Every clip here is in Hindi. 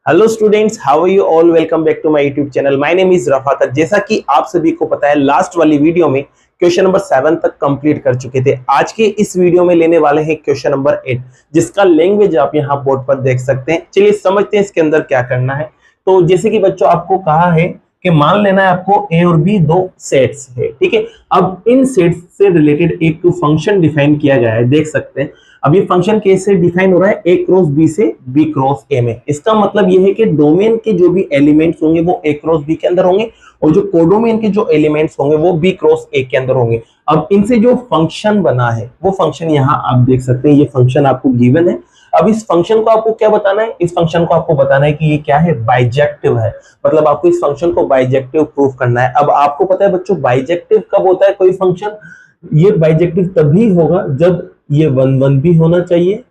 Hello students, how are you all. Welcome back to my YouTube channel. My name is Rafat. जैसा कि आप सभी को पता है, लास्ट वाली वीडियो में क्वेश्चन नंबर 7 तक कंप्लीट कर चुके थे। आज के इस वीडियो में लेने वाले हैं क्वेश्चन नंबर 8, जिसका लैंग्वेज आप यहाँ बोर्ड पर देख सकते हैं। चलिए समझते हैं इसके अंदर क्या करना है। तो जैसे कि बच्चों आपको कहा है कि मान लेना है आपको ए और बी दो सेट्स है, ठीक है। अब इन सेट्स से रिलेटेड एक फंक्शन डिफाइन किया गया है, देख सकते हैं। अब ये फंक्शन कैसे डिफाइन हो रहा है, ए क्रॉस बी से बी क्रॉस ए में। इसका मतलब ये है कि डोमेन के जो भी एलिमेंट्स होंगे वो ए क्रॉस बी के अंदर होंगे, और जो कोडोमेन के जो एलिमेंट्स होंगे वो बी क्रॉस ए के अंदर होंगे। अब इनसे जो फंक्शन बना है वो फंक्शन यहाँ आप देख सकते हैं, ये फंक्शन आपको गिवन है। अब इस फंक्शन को आपको क्या बताना है, इस फंक्शन को आपको बताना है कि ये क्या है, बाइजेक्टिव है। मतलब आपको इस फंक्शन को बाइजेक्टिव प्रूव करना है। अब आपको पता है बच्चों, बाइजेक्टिव कब होता है कोई फंक्शन, ये बाइजेक्टिव तभी होगा जब ये 1 1 भी होना चाहिए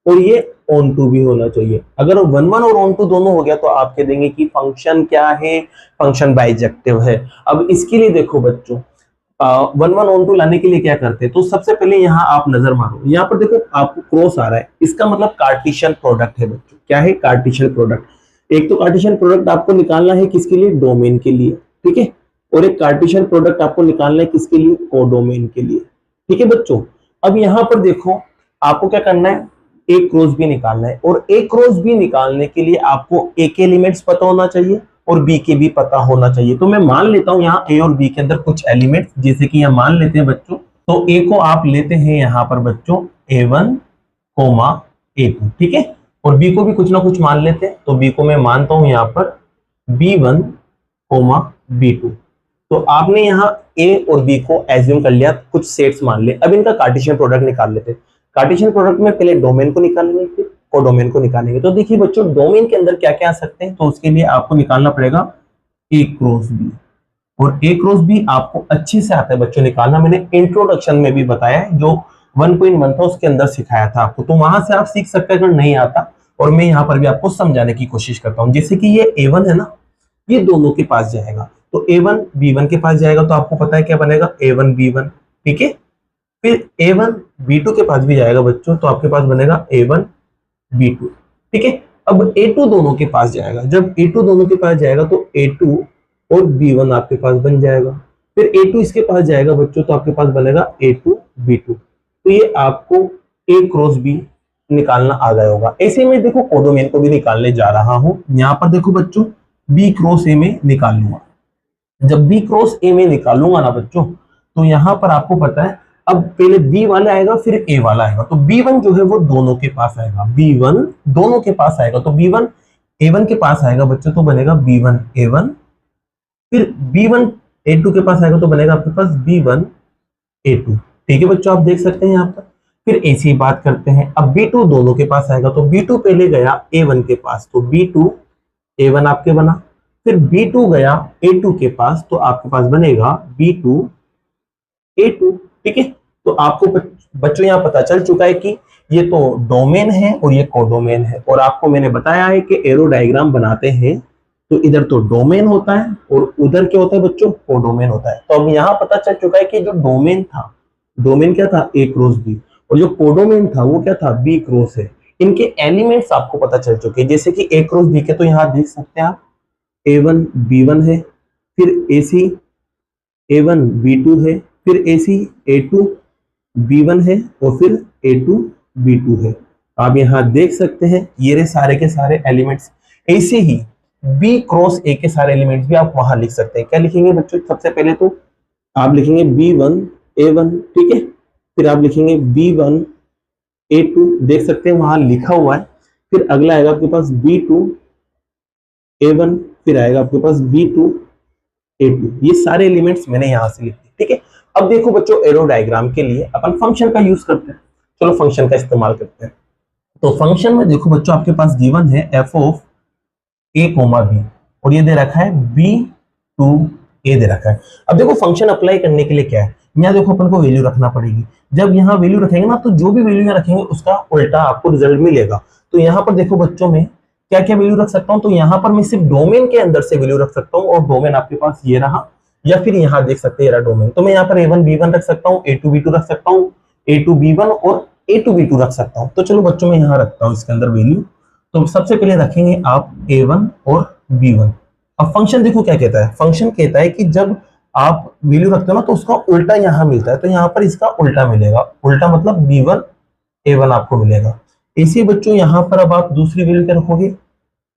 और ये ऑन टू भी होना चाहिए। अगर 1 1 और ऑन टू दोनों हो गया तो आप कह देंगे कि फंक्शन क्या है, फंक्शन बाइजेक्टिव है। अब इसके लिए देखो बच्चों, 1 1 ऑन टू लाने के लिए क्या करते हैं, तो सबसे पहले यहाँ आप नजर मारो, यहाँ पर देखो आपको क्रॉस आ रहा है, इसका मतलब कार्टेशियन प्रोडक्ट है बच्चों। क्या है, कार्टेशियन प्रोडक्ट। एक तो कार्टेशियन प्रोडक्ट आपको निकालना है किसके लिए, डोमेन के लिए, ठीक है। और एक कार्टेशियन प्रोडक्ट आपको निकालना है किसके लिए, कोडोमेन के लिए, ठीक है बच्चों। अब यहां पर देखो आपको क्या करना है, ए क्रॉस बी निकालना है, और ए क्रॉस बी निकालने के लिए आपको ए के एलिमेंट्स पता होना चाहिए और बी के भी पता होना चाहिए। तो मैं मान लेता हूं यहाँ ए और बी के अंदर कुछ एलिमेंट्स, जैसे कि यहाँ मान लेते हैं बच्चों, तो ए को आप लेते हैं यहाँ पर बच्चों A1, A2, ठीक है। और बी को भी कुछ ना कुछ मान लेते हैं, तो बी को मैं मानता हूं यहाँ पर B1, B2। तो आपने यहाँ ए और बी को एज्यूम कर लिया, कुछ सेट्स मान ले। अब इनका कार्टेशियन प्रोडक्ट निकाल लेते हैं। कार्टेशियन प्रोडक्ट में पहले डोमेन को निकालेंगे, फिर कोडोमेन को निकालेंगे। तो देखिए बच्चों, डोमेन के अंदर क्या क्या आ सकते हैं, तो उसके लिए आपको निकालना पड़ेगा ए क्रॉस बी, और ए क्रॉस बी आपको अच्छे से आता है बच्चों निकालना। मैंने इंट्रोडक्शन में भी बताया है, जो 1.1 था उसके अंदर सिखाया था आपको, तो वहां से आप सीख सकते हैं अगर नहीं आता। और मैं यहाँ पर भी आपको समझाने की कोशिश करता हूँ। जैसे कि ये A1 है ना, ये दोनों के पास जाएगा, तो A1 B1 के पास जाएगा, तो आपको पता है क्या बनेगा, A1 B1, ठीक है। फिर A1 B2 के पास भी जाएगा बच्चों, तो आपके पास बनेगा A1 B2, ठीक है। अब A2 दोनों के पास जाएगा, जब A2 दोनों के पास जाएगा तो A2 और B1 आपके पास बन जाएगा। फिर A2 इसके पास जाएगा बच्चों, तो आपके पास बनेगा A2 B2। तो ये आपको A क्रॉस B निकालना आ गया होगा। ऐसे में देखो कोडोमेन को भी निकालने जा रहा हूं। यहाँ पर देखो बच्चों, B क्रॉस A में निकाल लूंगा। जब B क्रॉस A में निकालूंगा ना बच्चों, तो यहां पर आपको पता है, अब पहले B वाला आएगा फिर A वाला आएगा, तो B1 जो है वो दोनों के पास आएगा, B1 दोनों के पास आएगा, तो B1 A1 के पास आएगा बच्चों, तो बनेगा B1 A1। फिर B1 A2 के पास आएगा, तो बनेगा आपके पास B1 A2, ठीक है बच्चों, आप देख सकते हैं यहाँ पर। फिर ऐसी बात करते हैं, अब B2 दोनों के पास आएगा, तो B2 पहले गया A1 के पास, तो B2 A1 आपके बना। फिर B2 गया A2 के पास, तो आपके पास बनेगा B2 A2, ठीक है। तो आपको बच्चों यहाँ पता चल चुका है कि ये तो डोमेन है और ये कोडोमेन है। और आपको मैंने बताया है कि एरो डायग्राम बनाते हैं तो इधर तो डोमेन होता है और उधर क्या होता है बच्चों, कोडोमेन होता है। तो अब यहाँ पता चल चुका है कि जो डोमेन था, डोमेन क्या था, ए क्रॉस बी, और जो कोडोमेन था वो क्या था, बी क्रॉस है। इनके एलिमेंट्स आपको पता चल चुके हैं, जैसे कि ए क्रॉस बी के, तो यहाँ देख सकते हैं आप A1 B1 है, फिर AC A1 B2 है, फिर AC A2 B1 है, और फिर A2 B2 है। आप यहाँ देख सकते हैं ये रहे सारे के सारे एलिमेंट्स। ऐसे ही B क्रॉस A के सारे एलिमेंट्स भी आप वहां लिख सकते हैं। क्या लिखेंगे बच्चों, सबसे पहले तो आप लिखेंगे B1 A1, ठीक है। फिर आप लिखेंगे B1 A2, देख सकते हैं वहां लिखा हुआ है। फिर अगला आएगा आपके पास B2 A1, फिर आएगा आपके पास B2 A2। ये सारे एलिमेंट्स मैंने यहां से लिखे, ठीक है। अब देखो बच्चों, एरो डायग्राम के लिए अपन फंक्शन का यूज करते हैं। चलो फंक्शन का इस्तेमाल करते हैं। तो फंक्शन में देखो बच्चों, आपके पास गिवन है f ऑफ a, b, और ये दे रखा है B2 A दे रखा है। अब देखो फंक्शन अप्लाई करने के लिए क्या है, यहाँ देखो अपन को वैल्यू रखना पड़ेगी। जब यहाँ वैल्यू रखेंगे ना, तो जो भी वैल्यू यहाँ रखेंगे उसका उल्टा आपको रिजल्ट मिलेगा। तो यहाँ पर देखो बच्चों, में क्या क्या वैल्यू रख सकता हूं, तो यहां पर मैं सिर्फ डोमेन के अंदर से वैल्यू रख सकता हूं, और डोमेन आपके पास ये रहा, या फिर यहां देख सकते हैं ये रहा डोमेन। तो मैं यहां पर A1 B1 रख सकता हूं, A2 B2 रख सकता हूं, A2 B1 और A2 B2 रख सकता हूं। तो चलो बच्चों, मैं यहां रखता हूं इसके अंदर वैल्यू। तो सबसे पहले रखेंगे आप a1 और b1। अब फंक्शन देखो क्या कहता है, फंक्शन कहता है कि जब आप वैल्यू रखते हो ना तो उसका उल्टा यहां मिलता है, तो यहां पर इसका उल्टा मिलेगा, उल्टा मतलब b1 a1 आपको मिलेगा। इसी बच्चों यहां पर अब आप दूसरी वैल्यू क्या रखोगे,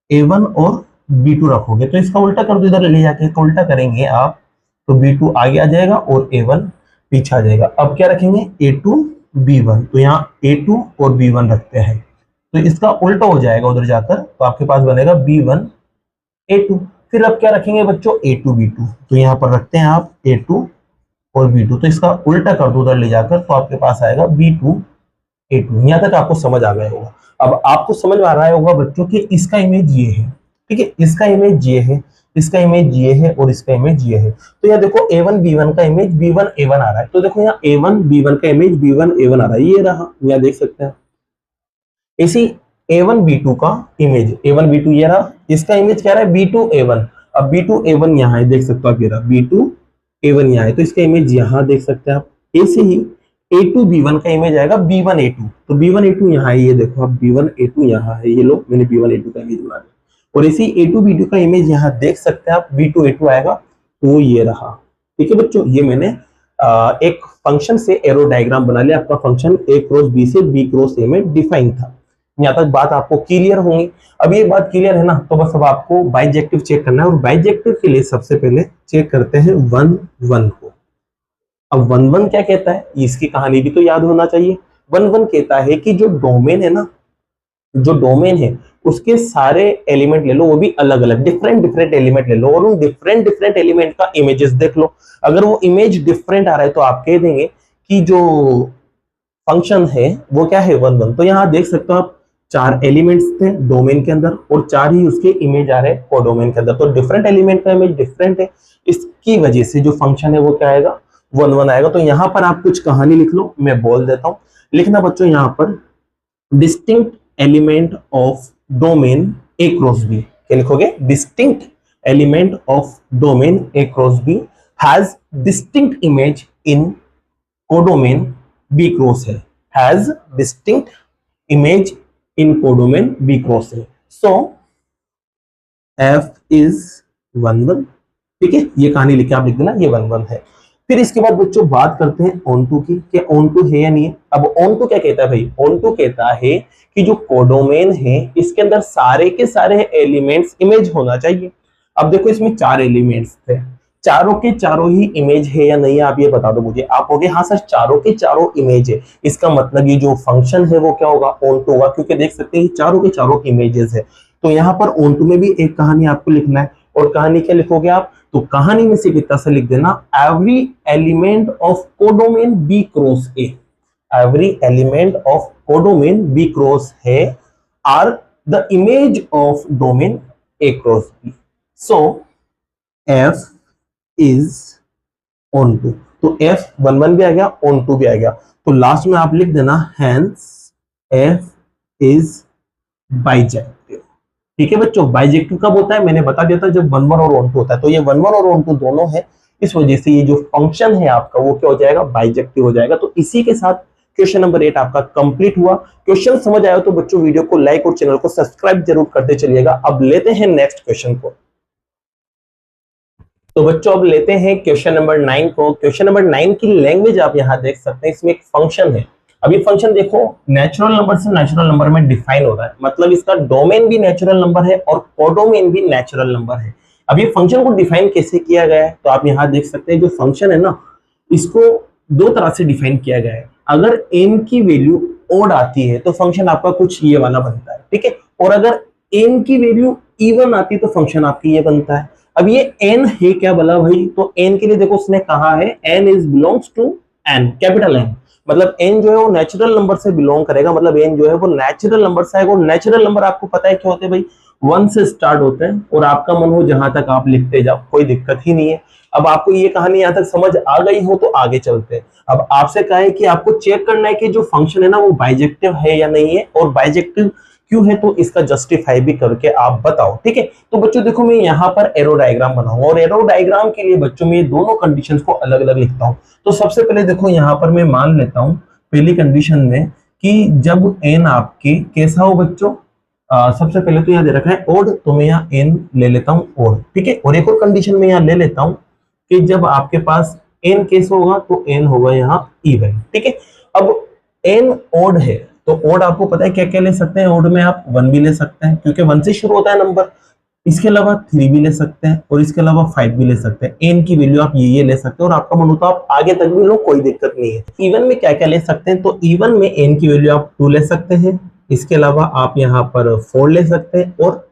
a1 और b2 रखोगे, तो इसका उल्टा कर दो इधर ले जाके, तो उल्टा करेंगे आप तो b2 आगे आ जाएगा और a1 पीछे आ जाएगा। अब क्या रखेंगे a2 b1, तो यहाँ a2 और b1 रखते हैं, तो इसका उल्टा हो जाएगा उधर जाकर, तो आपके पास बनेगा b1 a2। फिर अब क्या रखेंगे बच्चों a2 b2, तो यहाँ पर रखते हैं आप a2 और b2, तो इसका उल्टा कर दो उधर ले जाकर, तो आपके पास आएगा b2 a2। यहाँ तक आपको समझ आ गया होगा। अब आपको समझ आ रहा होगा बच्चों कि इसका इमेज ये है, ठीक है, इसका इमेज ये है, इसका इमेज ये है और इसका इमेज ये है। तो यहाँ देखो a1 b1 का इमेज b1 a1 आ रहा है, तो देखो यहाँ a1 b1 का इमेज b1 a1 आ रहा है, ये रहा, यहाँ देख सकते हैं। इसी a1 b2 का इमेज a1 b2 ये रहा, इसका इमेज क्या रहा है b2 a1। अब b2 a1 यहाँ है, देख सकते हो आप, ये रहा b2 a1 यहाँ है, तो इसका इमेज यहाँ देख सकते हैं आप। ऐसे ही a2 b1 का इमेज आएगा b1 a2, तो b1 a2 यहाँ है, ये देखो अब b1 a2 यहाँ है, ये लो मैंने b1 a2 का इमेज बना दिया। और इसी a2 b2 का इमेज यहाँ देख सकते हैं आप, b2 a2 आएगा, तो ये रहा। ठीक है बच्चों, ये मैंने एक फंक्शन से एरो डायग्राम बना लिया, आपका फंक्शन a क्रॉस b से b क्रॉस a में डिफाइन था। यहाँ तक बात आपको क्लियर होगी। अब ये बात क्लियर है ना, तो बस अब आपको बाइजेक्टिव चेक करना है, और बाइजेक्टिव के लिए सबसे पहले चेक करते हैं 1 1 को। अब 1 1 क्या कहता है, इसकी कहानी भी तो याद होना चाहिए। 1 1 कहता है कि जो डोमेन है ना, जो डोमेन है उसके सारे एलिमेंट ले लो, वो भी अलग अलग डिफरेंट डिफरेंट एलिमेंट ले लो, और उन डिफरेंट डिफरेंट एलिमेंट का इमेजेस देख लो। अगर वो इमेज डिफरेंट आ रहा है तो आप कह देंगे कि जो फंक्शन है वो क्या है 1 1। तो यहाँ देख सकते हो आप, 4 एलिमेंट्स थे डोमेन के अंदर और 4 ही उसके इमेज आ रहे हैं कोडोमेन के अंदर, तो डिफरेंट एलिमेंट का इमेज डिफरेंट है, इसकी वजह से जो फंक्शन है वो क्या आएगा 1 1 आएगा। तो यहाँ पर आप कुछ कहानी लिख लो, मैं बोल देता हूँ। लिखना बच्चों यहाँ पर distinct element of domain a cross b, क्या लिखोगे, distinct element of domain a cross b has distinct image in codomain b cross है, has distinct image in codomain b cross है। So f is 1 1। ठीक है, ये कहानी लिखे आप लिख देना, ये 1 1 है। फिर इसके बाद बच्चों बात करते हैं ऑन2 की, क्या ऑन2 है या नहीं है। अब ऑन2 क्या कहता है भाई, ऑन2 कहता है कि जो कोडोमेन है इसके अंदर सारे के सारे एलिमेंट्स इमेज होना चाहिए। अब देखो इसमें 4 एलिमेंट्स थे, चारों के चारों ही इमेज है या नहीं है, आप ये बता दो मुझे। आप होगे हाँ सर चारों के चारों इमेज है, इसका मतलब ये जो फंक्शन है वो क्या होगा, ऑन2 होगा, क्योंकि देख सकते हैं चारों के चारों इमेजेस है। तो यहाँ पर ऑन2 में भी एक कहानी आपको लिखना है, और कहानी क्या लिखोगे आप, तो कहानी में सिर्फ इतना सा लिख देना, every element of codomain B cross A, every element of codomain B cross है are the image of domain A cross B. So F is ऑन2, तो एफ 1 1 भी आ गया, ऑन2 भी आ गया, तो लास्ट में आप लिख देना हैंस एफ इज बाइजेक्टिव। ठीक है बच्चों, बाइजेक्टिव कब होता है, मैंने बता दिया था जब 1 1 और ऑन2 होता है। तो ये 1 1 और ऑन2 दोनों है, इस वजह से ये जो फंक्शन है आपका वो क्या हो जाएगा, बाइजेक्टिव हो जाएगा। तो इसी के साथ क्वेश्चन नंबर 8 आपका कंप्लीट हुआ। क्वेश्चन समझ आया तो बच्चों वीडियो को लाइक और चैनल को सब्सक्राइब जरूर करते चलिएगा। अब लेते हैं नेक्स्ट क्वेश्चन को। तो बच्चों अब लेते हैं क्वेश्चन नंबर 9 को। क्वेश्चन नंबर 9 की लैंग्वेज आप यहाँ देख सकते हैं, इसमें एक फंक्शन है। अब ये फंक्शन देखो नेचुरल नंबर से नेचुरल नंबर में डिफाइन हो रहा है, मतलब इसका डोमेन भी नेचुरल नंबर है और कोडोमेन भी नेचुरल नंबर है। अब ये फंक्शन को डिफाइन कैसे किया गया है, तो आप यहाँ देख सकते हैं जो फंक्शन है ना, इसको 2 तरह से डिफाइन किया गया है। अगर n की वैल्यू ओड आती है तो फंक्शन आपका कुछ ये वाला बनता है, ठीक है, और अगर n की वैल्यू इवन आती है तो फंक्शन आपकी ये बनता है। अब ये n है क्या बोला भाई, तो n के लिए देखो उसने कहा है n is belongs to n, capital N, मतलब n जो है वो नेचुरल नंबर से बिलोंग करेगा, मतलब n जो है वो नेचुरल नंबर से आएगा। और नेचुरल नंबर आपको पता है क्या होते हैं भाई, 1 से स्टार्ट होते हैं, और आपका मन हो जहां तक आप लिखते जाओ, कोई दिक्कत ही नहीं है। अब आपको ये कहानी यहाँ तक समझ आ गई हो तो आगे चलते हैं। अब आपसे कहा है कि आपको चेक करना है कि जो फंक्शन है ना वो बाइजेक्टिव है या नहीं है, और बाइजेक्टिव क्यों है तो इसका जस्टिफाई भी करके आप बताओ, ठीक है। तो बच्चों देखो मैं यहाँ पर एरो डायग्राम बनाऊंगा, और एरो डायग्राम के लिए बच्चों में दोनों कंडीशंस को अलग अलग लिखता हूँ। तो सबसे पहले देखो यहाँ पर मैं मान लेता हूँ पहली कंडीशन में कि जब n आपके कैसा हो बच्चों, सबसे पहले तो यहाँ दे रखा है ओड, तो मैं यहाँ एन ले लेता हूँ ओड, ठीक है। और एक और कंडीशन में यहाँ ले लेता हूँ कि जब आपके पास एन केस होगा तो एन होगा यहाँ इवन, ठीक है। अब एन ओड है तो ओड आपको पता है क्या क्या ले सकते हैं, ओड में आप वन भी ले सकते हैं क्योंकि वन से शुरू होता है नंबर, इसके अलावा थ्री भी ले सकते हैं और इसके अलावा फाइव भी ले सकते हैं। एन की वैल्यू आप ये ले सकते हैं और आपका मन हो तो आप आगे तक भी लो, कोई दिक्कत नहीं है। इवन में क्या क्या ले सकते हैं, तो इवन में एन की वैल्यू आप टू ले सकते हैं, इसके अलावा आप यहाँ पर फोर ले सकते हैं और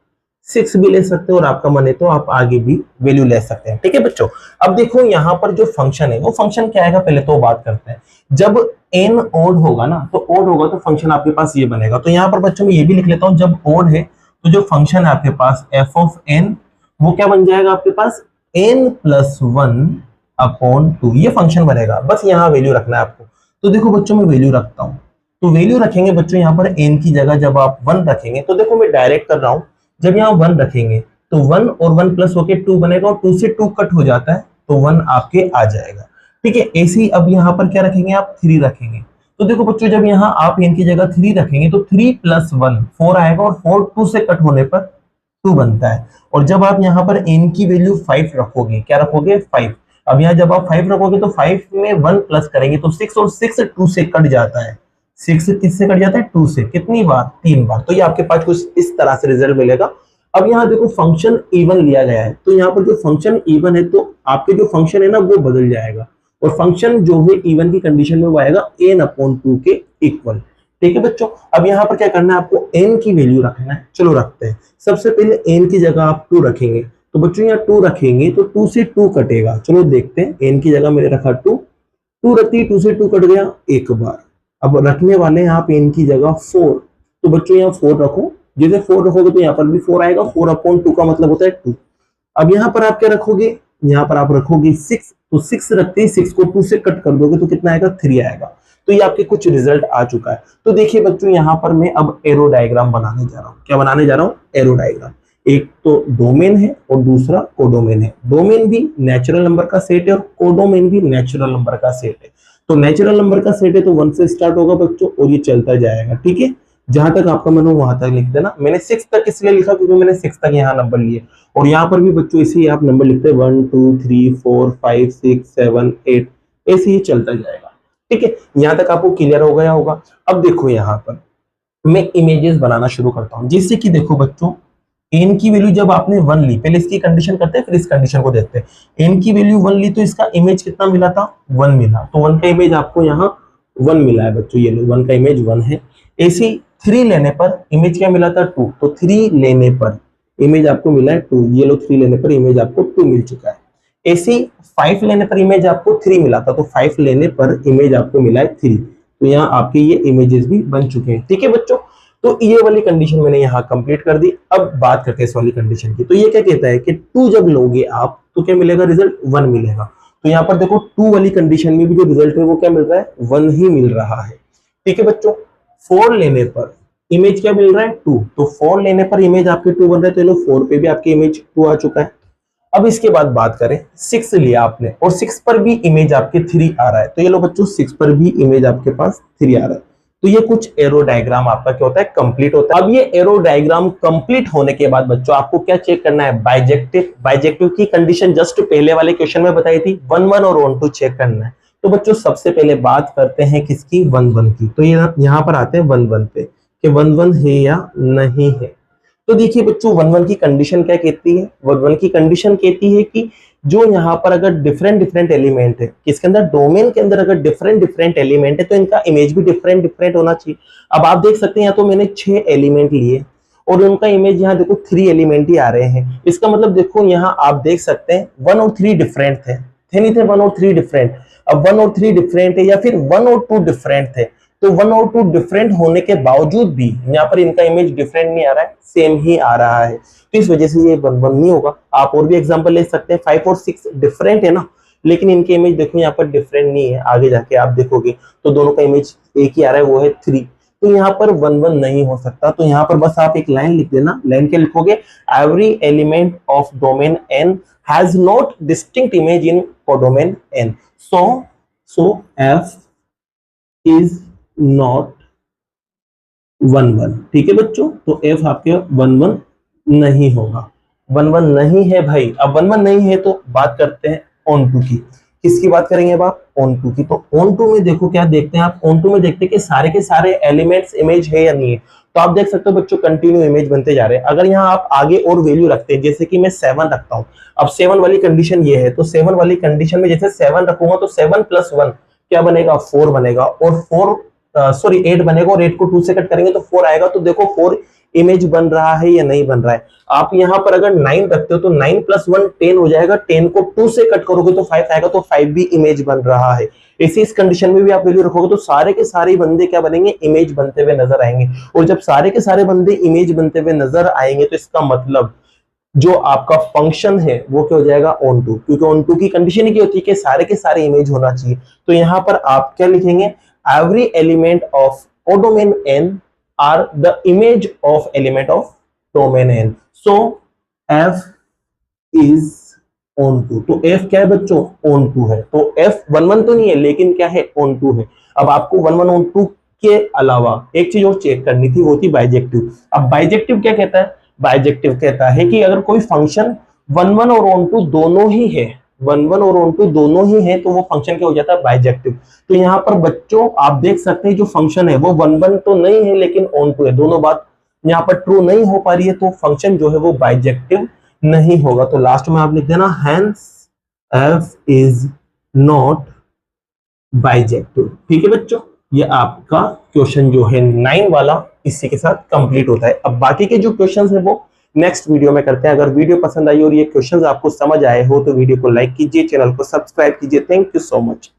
सिक्स भी ले सकते हैं और आपका मन है तो आप आगे भी वैल्यू ले सकते हैं, ठीक है बच्चों। अब देखो यहाँ पर जो फंक्शन है वो फंक्शन क्या आएगा, पहले तो बात करते हैं। जब एन ओड होगा ना, तो ओड होगा तो फंक्शन आपके पास ये बनेगा। तो यहाँ पर बच्चों में ये भी लिख लेता हूँ, जब ओड है तो जो फंक्शन है आपके पास एफ ऑफ एन वो क्या बन जाएगा आपके पास, n plus one upon two, ये फंक्शन बनेगा। बस यहाँ वैल्यू रखना है आपको। तो देखो बच्चों मैं वैल्यू रखता हूँ, तो वैल्यू रखेंगे बच्चों यहाँ पर एन की जगह जब आप वन रखेंगे, तो देखो मैं डायरेक्ट कर रहा हूँ, जब यहाँ वन रखेंगे तो वन और वन प्लस होके टू बनेगा और टू से टू कट हो जाता है तो वन आपके आ जाएगा, ठीक है। ऐसे ही अब यहाँ पर क्या रखेंगे आप, थ्री रखेंगे। तो देखो बच्चों जब यहाँ आप एन की जगह थ्री रखेंगे तो थ्री प्लस वन फोर आएगा और फोर टू से कट होने पर टू बनता है। और जब आप यहाँ पर एन की वैल्यू फाइव रखोगे, क्या रखोगे फाइव, अब यहाँ जब आप फाइव रखोगे तो फाइव में वन प्लस करेंगे तो सिक्स, और सिक्स टू से कट जाता है, सिक्स किससे कट जाता है, टू से, कितनी बार, तीन बार। तो ये आपके पास कुछ इस तरह से रिजल्ट मिलेगा। अब यहाँ देखो फंक्शन इवन लिया गया है, तो यहाँ पर जो फंक्शन इवन है तो आपके जो फंक्शन है ना वो बदल जाएगा और फंक्शन जो है इवन की कंडीशन में वो आएगा एन अपॉन टू के इक्वल, ठीक है बच्चों। अब यहाँ पर क्या करना है आपको, एन की वैल्यू रखना है। चलो रखते हैं। सबसे पहले एन की जगह आप टू रखेंगे, तो बच्चों यहाँ टू रखेंगे तो टू से टू कटेगा। चलो देखते हैं, एन की जगह मैंने रखा टू, टू रखती टू से टू कट गया एक बार। अब रखने वाले हैं आप एन की जगह फोर, तो बच्चों यहाँ फोर रखो, जैसे फोर रखोगे तो यहाँ पर भी फोर आएगा, फोर अपॉन टू का मतलब होता है टू। अब यहाँ पर आप क्या रखोगे, यहाँ पर आप रखोगे सिक्स, तो सिक्स रखते ही सिक्स को टू से कट कर दोगे तो कितना आएगा, थ्री आएगा। तो ये आपके कुछ रिजल्ट आ चुका है। तो देखिए बच्चों यहाँ पर मैं अब एरो डायग्राम बनाने जा रहा हूँ। क्या बनाने जा रहा हूँ, एरो डायग्राम। एक तो डोमेन है और दूसरा कोडोमेन है। डोमेन भी नेचुरल नंबर का सेट है और कोडोमेन भी नेचुरल नंबर का सेट है। तो नेचुरल नंबर का सेट है तो वन से स्टार्ट होगा बच्चों और ये चलता जाएगा, ठीक है। जहां तक आपका मन हो वहां तक लिख देना। मैंने सिक्स तक इसलिए लिखा क्योंकि मैंने सिक्स तक यहाँ नंबर लिए और यहाँ पर भी बच्चों इसे आप नंबर लिखते हैं, 1 2 3 4 5 6 7 8, ऐसे ही चलता जाएगा, ठीक है। यहाँ तक आपको क्लियर हो गया होगा। अब देखो यहाँ पर मैं इमेजेस बनाना शुरू करता हूँ। जैसे कि देखो बच्चों, एन की वैल्यू जब आपने वन ली, पहले इसकी कंडीशन करते हैं फिर इस कंडीशन को देखते हैं। एन की वैल्यू वन ली तो इसका इमेज कितना मिला था, वन मिला, तो वन का इमेज आपको यहाँ वन मिला है बच्चों, ये लो वन का इमेज वन है। ऐसे ही थ्री लेने पर इमेज क्या मिला था, टू, तो थ्री लेने पर इमेज आपको मिला है टू, ये लो थ्री लेने पर इमेज आपको टू मिल चुका है। ऐसे ही फाइव लेने पर इमेज आपको थ्री मिला था, तो फाइव लेने पर इमेज आपको मिला है थ्री, तो यहाँ आपके ये इमेजेस भी बन चुके हैं, ठीक है बच्चों। तो ये वाली कंडीशन मैंने यहाँ कंप्लीट कर दी। अब बात करते हैं इस वाली कंडीशन की। तो ये क्या कहता है कि टू जब लोगे आप तो क्या मिलेगा, रिजल्ट वन मिलेगा। तो यहाँ पर देखो टू वाली कंडीशन में भी जो रिजल्ट है वो क्या मिल रहा है, वन ही मिल रहा है, ठीक है बच्चों। फोर लेने पर इमेज क्या मिल रहा है, टू, तो फोर लेने पर इमेज आपके टू बन रहा है, तो ये लो फोर पे भी आपकी इमेज टू आ चुका है। अब इसके बाद बात करें, सिक्स लिया आपने और सिक्स पर भी इमेज आपके थ्री आ रहा है, तो ये लो बच्चों सिक्स पर भी इमेज आपके पास थ्री आ रहा है। तो ये कुछ एरो डायग्राम आपका क्या होता है, कंप्लीट होता है। अब ये एरो डायग्राम कंप्लीट होने के बाद बच्चों आपको क्या चेक करना है, बाइजेक्टिव। बाइजेक्टिव की कंडीशन जस्ट पहले वाले क्वेश्चन में बताई थी, 1 1 और 1 2 चेक करना है। तो बच्चों सबसे पहले बात करते हैं किसकी, 1 1 की। तो ये यहाँ पर आते हैं 1 1 पे कि 1 1 है या नहीं है। तो देखिए बच्चों 1 1 की कंडीशन क्या कहती है, 1 1 की कंडीशन कहती है कि जो यहाँ पर अगर डिफरेंट डिफरेंट एलिमेंट है, किसके अंदर, डोमेन के अंदर अगर डिफरेंट डिफरेंट एलिमेंट है तो इनका इमेज भी डिफरेंट डिफरेंट होना चाहिए। अब आप देख सकते हैं यहाँ तो मैंने 6 एलिमेंट लिए और उनका इमेज यहाँ देखो 3 एलिमेंट ही आ रहे हैं। इसका मतलब देखो यहाँ आप देख सकते हैं 1 और 3 डिफरेंट थे नहीं थे, 1 और 3 डिफरेंट। अब 1 और 3 डिफरेंट है या फिर 1 और 2 डिफरेंट थे, तो 1 और 2 डिफरेंट होने के बावजूद भी यहाँ पर इनका इमेज डिफरेंट नहीं आ रहा है, सेम ही आ रहा है, तो इस वजह से ये 1 1 नहीं होगा। आप और भी एग्जांपल ले सकते हैं, 5 और 6 डिफरेंट है ना, लेकिन इनके इमेज देखो यहाँ पर डिफरेंट नहीं है। आगे जाके आप देखोगे तो दोनों का इमेज एक ही आ रहा है, वो है 3, तो यहाँ पर 1 1 नहीं हो सकता। तो यहाँ पर बस आप एक लाइन लिख देना। लाइन क्या लिखोगे, every element of domain n has not distinct image in codomain n, so f is not 1 1। ठीक है बच्चों, तो एफ आपके 1 1 नहीं होगा, 1 1 नहीं है भाई। अब 1 1 नहीं है तो बात करते हैं ऑन टू की। किसकी बात करेंगे अब आप? ऑन टू की। तो ऑन टू में देखो क्या देखते हैं आप? ऑन टू में देखते हैं कि सारे के सारे एलिमेंट्स इमेज है या नहीं है। तो आप देख सकते हो बच्चों कंटिन्यू इमेज बनते जा रहे हैं। अगर यहाँ आप आगे और वैल्यू रखते हैं, जैसे कि मैं 7 रखता हूँ, अब 7 वाली कंडीशन ये है, तो 7 वाली कंडीशन में जैसे 7 रखूंगा तो 7 + 1 क्या बनेगा? 4 बनेगा। और 8 बनेगा, और 8 को 2 से कट करेंगे तो 4 आएगा। तो देखो 4 इमेज बन रहा है या नहीं बन रहा है। आप यहाँ पर अगर 9 रखते हो तो 9 + 1 10 हो जाएगा, 10 को 2 से कट करोगे तो 5 आएगा, तो 5 भी इमेज बन रहा है। इस कंडीशन में भी आप वैल्यू रखोगे तो सारे के सारे बंदे क्या बनेंगे? इमेज बनते हुए नजर आएंगे। और जब सारे के सारे बंदे इमेज बनते हुए नजर आएंगे तो इसका मतलब जो आपका फंक्शन है वो क्या हो जाएगा? Onto. क्योंकि ऑन टू की कंडीशन ही क्या होती है कि सारे के सारे इमेज होना चाहिए। तो यहां पर आप क्या लिखेंगे? Every element of domain n are the image of element of domain n। So f is onto. तो f क्या है बच्चों? ऑन टू है। तो f 1 1 तो नहीं है, लेकिन क्या है? ऑन टू है। अब आपको 1 1 ऑन टू के अलावा एक चीज और चेक करनी थी, वो थी बाइजेक्टिव। अब बाइजेक्टिव क्या कहता है? बाइजेक्टिव कहता है कि अगर कोई फंक्शन 1 1 और ऑन टू दोनों ही है, 1 1 और ऑन टू दोनों ही है, तो वो फंक्शन क्या हो जाता है? बाइजेक्टिव। तो यहाँ पर बच्चों आप देख सकते हैं जो फंक्शन है वो 1 1 तो नहीं है लेकिन ऑन टू है। दोनों बात यहाँ पर ट्रू नहीं हो पा रही है, तो फंक्शन जो है वो बाइजेक्टिव नहीं होगा। तो लास्ट में आप लिख देना hence f is not bijective. ठीक है बच्चों, ये आपका क्वेश्चन जो है 9 वाला इसी के साथ कंप्लीट होता है। अब बाकी के जो क्वेश्चंस है वो नेक्स्ट वीडियो में करते हैं। अगर वीडियो पसंद आई और ये क्वेश्चंस आपको समझ आए हो तो वीडियो को लाइक कीजिए, चैनल को सब्सक्राइब कीजिए। Thank you so much.